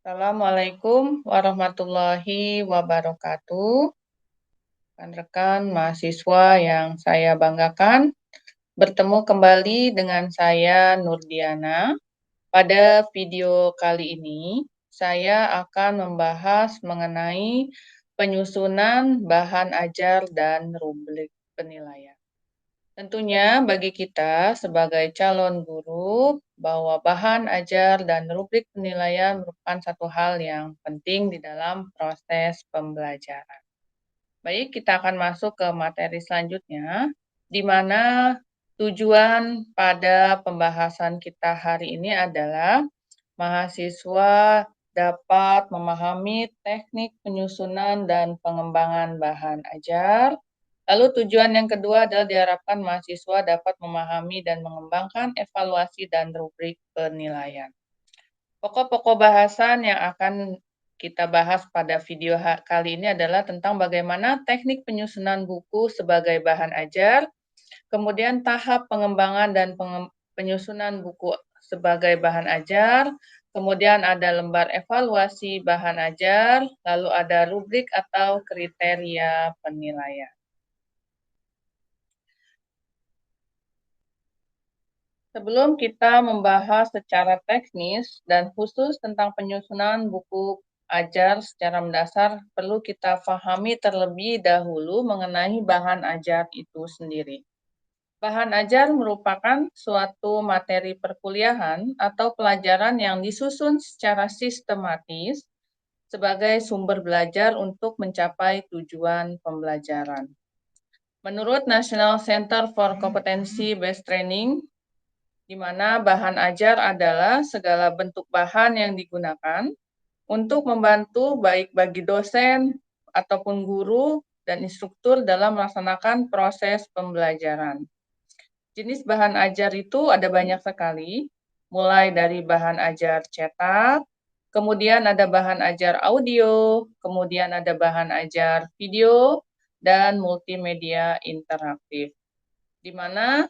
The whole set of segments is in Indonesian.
Assalamualaikum warahmatullahi wabarakatuh. Rekan-rekan mahasiswa yang saya banggakan, bertemu kembali dengan saya Nurdiana. Pada video kali ini, saya akan membahas mengenai penyusunan bahan ajar dan rubrik penilaian. Tentunya bagi kita sebagai calon guru, bahwa bahan ajar dan rubrik penilaian merupakan satu hal yang penting di dalam proses pembelajaran. Baik, kita akan masuk ke materi selanjutnya, di mana tujuan pada pembahasan kita hari ini adalah mahasiswa dapat memahami teknik penyusunan dan pengembangan bahan ajar. Lalu tujuan yang kedua adalah diharapkan mahasiswa dapat memahami dan mengembangkan evaluasi dan rubrik penilaian. Pokok-pokok bahasan yang akan kita bahas pada video kali ini adalah tentang bagaimana teknik penyusunan buku sebagai bahan ajar, kemudian tahap pengembangan dan penyusunan buku sebagai bahan ajar, kemudian ada lembar evaluasi bahan ajar, lalu ada rubrik atau kriteria penilaian. Sebelum kita membahas secara teknis dan khusus tentang penyusunan buku ajar secara mendasar, perlu kita pahami terlebih dahulu mengenai bahan ajar itu sendiri. Bahan ajar merupakan suatu materi perkuliahan atau pelajaran yang disusun secara sistematis sebagai sumber belajar untuk mencapai tujuan pembelajaran. Menurut National Center for Competency Based Training, di mana bahan ajar adalah segala bentuk bahan yang digunakan untuk membantu baik bagi dosen ataupun guru dan instruktur dalam melaksanakan proses pembelajaran. Jenis bahan ajar itu ada banyak sekali, mulai dari bahan ajar cetak, kemudian ada bahan ajar audio, kemudian ada bahan ajar video, dan multimedia interaktif. Di mana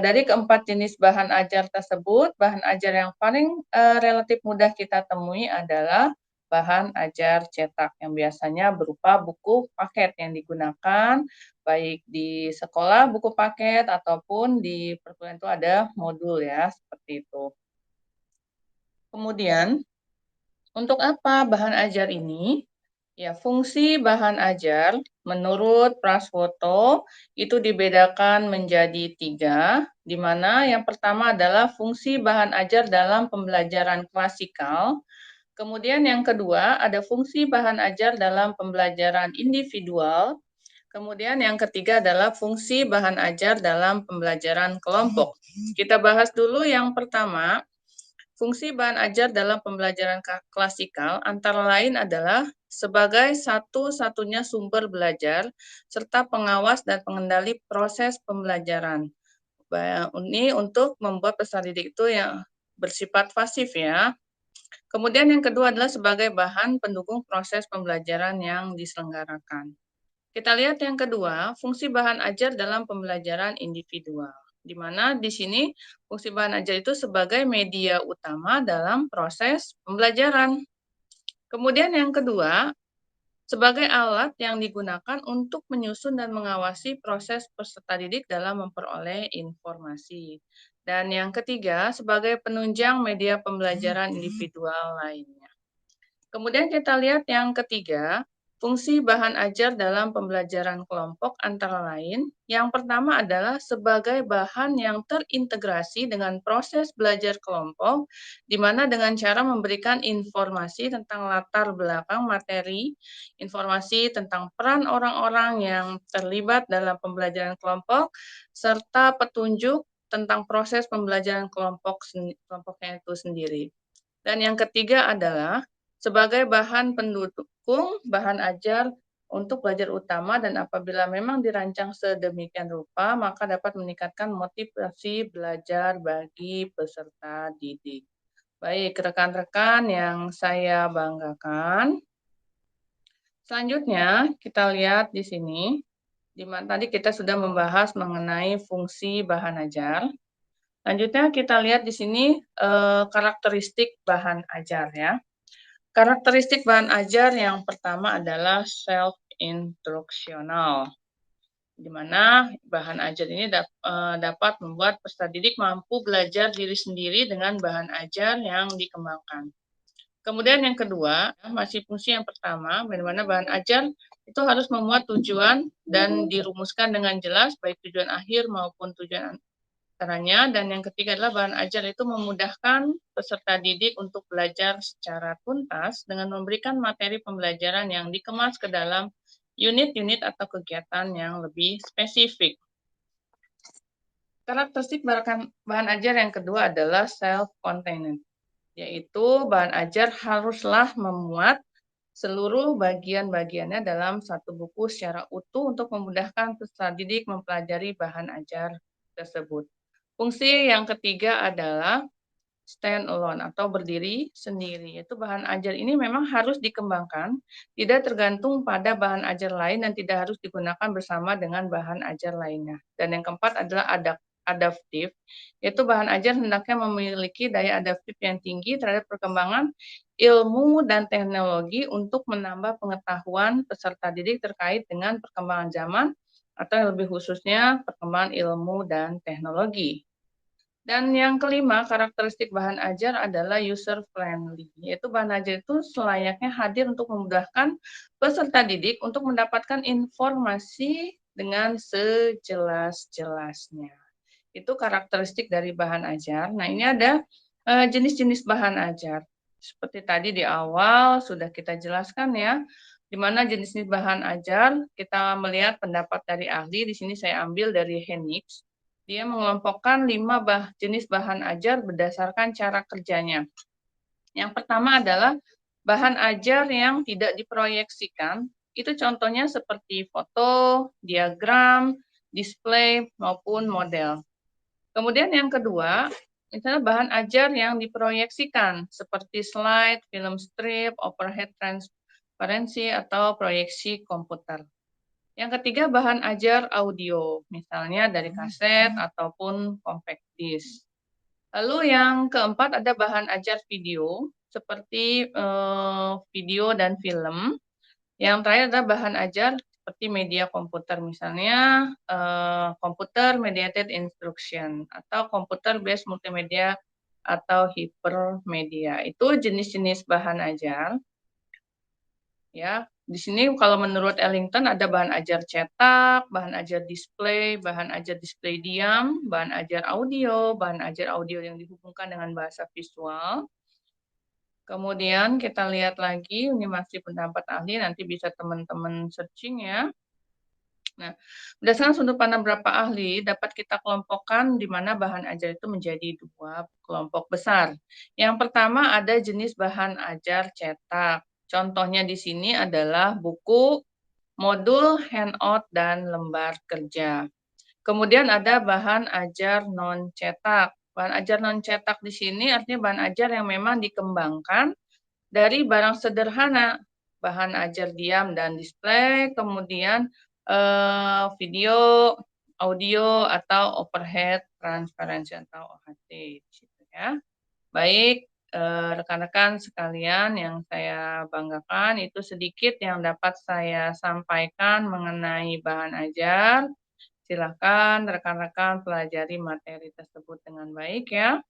dari keempat jenis bahan ajar tersebut, bahan ajar yang paling relatif mudah kita temui adalah bahan ajar cetak yang biasanya berupa buku paket yang digunakan baik di sekolah buku paket ataupun di perkuliahan itu ada modul ya, seperti itu. Kemudian, untuk apa bahan ajar ini? Ya, fungsi bahan ajar menurut Praswoto itu dibedakan menjadi 3, di mana yang pertama adalah fungsi bahan ajar dalam pembelajaran klasikal, kemudian yang kedua ada fungsi bahan ajar dalam pembelajaran individual, kemudian yang ketiga adalah fungsi bahan ajar dalam pembelajaran kelompok. Kita bahas dulu yang pertama. Fungsi bahan ajar dalam pembelajaran klasikal antara lain adalah sebagai satu-satunya sumber belajar serta pengawas dan pengendali proses pembelajaran. Ini untuk membuat peserta didik itu yang bersifat pasif ya. Kemudian yang kedua adalah sebagai bahan pendukung proses pembelajaran yang diselenggarakan. Kita lihat yang kedua, fungsi bahan ajar dalam pembelajaran individual, di mana di sini fungsi bahan ajar itu sebagai media utama dalam proses pembelajaran. Kemudian yang kedua, sebagai alat yang digunakan untuk menyusun dan mengawasi proses peserta didik dalam memperoleh informasi. Dan yang ketiga, sebagai penunjang media pembelajaran individual lainnya. Kemudian kita lihat yang ketiga, fungsi bahan ajar dalam pembelajaran kelompok antara lain, yang pertama adalah sebagai bahan yang terintegrasi dengan proses belajar kelompok, di mana dengan cara memberikan informasi tentang latar belakang materi, informasi tentang peran orang-orang yang terlibat dalam pembelajaran kelompok, serta petunjuk tentang proses pembelajaran kelompoknya itu sendiri. Dan yang ketiga adalah sebagai bahan pendukung, bahan ajar untuk belajar utama dan apabila memang dirancang sedemikian rupa, maka dapat meningkatkan motivasi belajar bagi peserta didik. Baik, rekan-rekan yang saya banggakan. Selanjutnya, kita lihat di sini, di mana tadi kita sudah membahas mengenai fungsi bahan ajar. Selanjutnya kita lihat di sini karakteristik bahan ajar ya. Karakteristik bahan ajar yang pertama adalah self-instruksional, di mana bahan ajar ini dapat membuat peserta didik mampu belajar diri sendiri dengan bahan ajar yang dikembangkan. Kemudian yang kedua, masih fungsi yang pertama, di mana bahan ajar itu harus memuat tujuan dan dirumuskan dengan jelas, baik tujuan akhir maupun tujuan caranya. Dan yang ketiga adalah bahan ajar itu memudahkan peserta didik untuk belajar secara tuntas dengan memberikan materi pembelajaran yang dikemas ke dalam unit-unit atau kegiatan yang lebih spesifik. Karakteristik bahan ajar yang kedua adalah self-contained, yaitu bahan ajar haruslah memuat seluruh bagian-bagiannya dalam satu buku secara utuh untuk memudahkan peserta didik mempelajari bahan ajar tersebut. Fungsi yang ketiga adalah stand alone atau berdiri sendiri. Yaitu bahan ajar ini memang harus dikembangkan, tidak tergantung pada bahan ajar lain dan tidak harus digunakan bersama dengan bahan ajar lainnya. Dan yang keempat adalah adaptif, yaitu bahan ajar hendaknya memiliki daya adaptif yang tinggi terhadap perkembangan ilmu dan teknologi untuk menambah pengetahuan peserta didik terkait dengan perkembangan zaman atau yang lebih khususnya perkembangan ilmu dan teknologi. Dan yang kelima, karakteristik bahan ajar adalah user friendly, yaitu bahan ajar itu selayaknya hadir untuk memudahkan peserta didik untuk mendapatkan informasi dengan sejelas-jelasnya. Itu karakteristik dari bahan ajar. Nah, ini ada jenis-jenis bahan ajar. Seperti tadi di awal sudah kita jelaskan ya, di mana jenis-jenis bahan ajar kita melihat pendapat dari ahli. Di sini saya ambil dari Henix. Dia mengelompokkan 5 jenis bahan ajar berdasarkan cara kerjanya. Yang pertama adalah bahan ajar yang tidak diproyeksikan. Itu contohnya seperti foto, diagram, display, maupun model. Kemudian yang kedua, misalnya bahan ajar yang diproyeksikan, seperti slide, film strip, overhead transparansi, atau proyeksi komputer. Yang ketiga, bahan ajar audio, misalnya dari kaset ataupun compact disc. Lalu yang keempat ada bahan ajar video, seperti video dan film. Yang terakhir adalah bahan ajar seperti media komputer, misalnya computer mediated instruction atau computer based multimedia atau hypermedia. Itu jenis-jenis bahan ajar. Ya, di sini kalau menurut Ellington ada bahan ajar cetak, bahan ajar display diam, bahan ajar audio yang dihubungkan dengan bahasa visual. Kemudian kita lihat lagi, ini masih pendapat ahli, nanti bisa teman-teman searching ya. Nah, berdasarkan sudut pandang beberapa ahli, dapat kita kelompokkan di mana bahan ajar itu menjadi 2 kelompok besar. Yang pertama ada jenis bahan ajar cetak. Contohnya di sini adalah buku, modul, handout, dan lembar kerja. Kemudian ada bahan ajar non-cetak. Bahan ajar non-cetak di sini artinya bahan ajar yang memang dikembangkan dari barang sederhana, bahan ajar diam dan display, kemudian video, audio, atau overhead transparansi atau OHT. Gitu ya. Baik, rekan-rekan sekalian yang saya banggakan, itu sedikit yang dapat saya sampaikan mengenai bahan ajar. Silakan rekan-rekan pelajari materi tersebut dengan baik ya.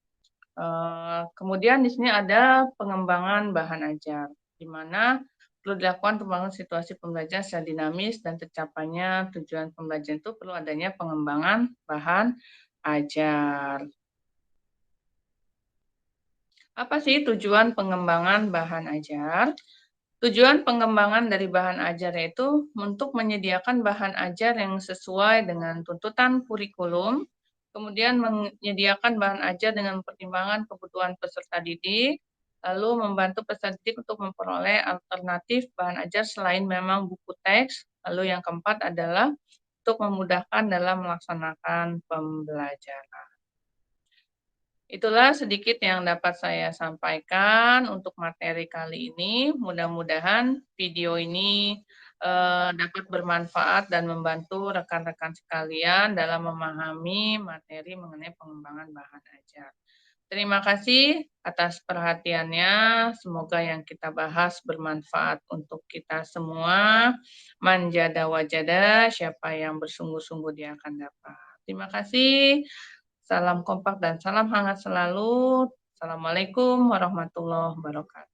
Kemudian di sini ada pengembangan bahan ajar, di mana perlu dilakukan pembangunan situasi pembelajaran secara dinamis dan tercapainya tujuan pembelajaran itu perlu adanya pengembangan bahan ajar. Apa sih tujuan pengembangan bahan ajar? Tujuan pengembangan dari bahan ajar yaitu untuk menyediakan bahan ajar yang sesuai dengan tuntutan kurikulum, kemudian menyediakan bahan ajar dengan pertimbangan kebutuhan peserta didik, lalu membantu peserta didik untuk memperoleh alternatif bahan ajar selain memang buku teks, lalu yang keempat adalah untuk memudahkan dalam melaksanakan pembelajaran. Itulah sedikit yang dapat saya sampaikan untuk materi kali ini. Mudah-mudahan video ini dapat bermanfaat dan membantu rekan-rekan sekalian dalam memahami materi mengenai pengembangan bahan ajar. Terima kasih atas perhatiannya. Semoga yang kita bahas bermanfaat untuk kita semua. Manjada wajada, siapa yang bersungguh-sungguh dia akan dapat. Terima kasih. Salam kompak dan salam hangat selalu. Assalamualaikum warahmatullahi wabarakatuh.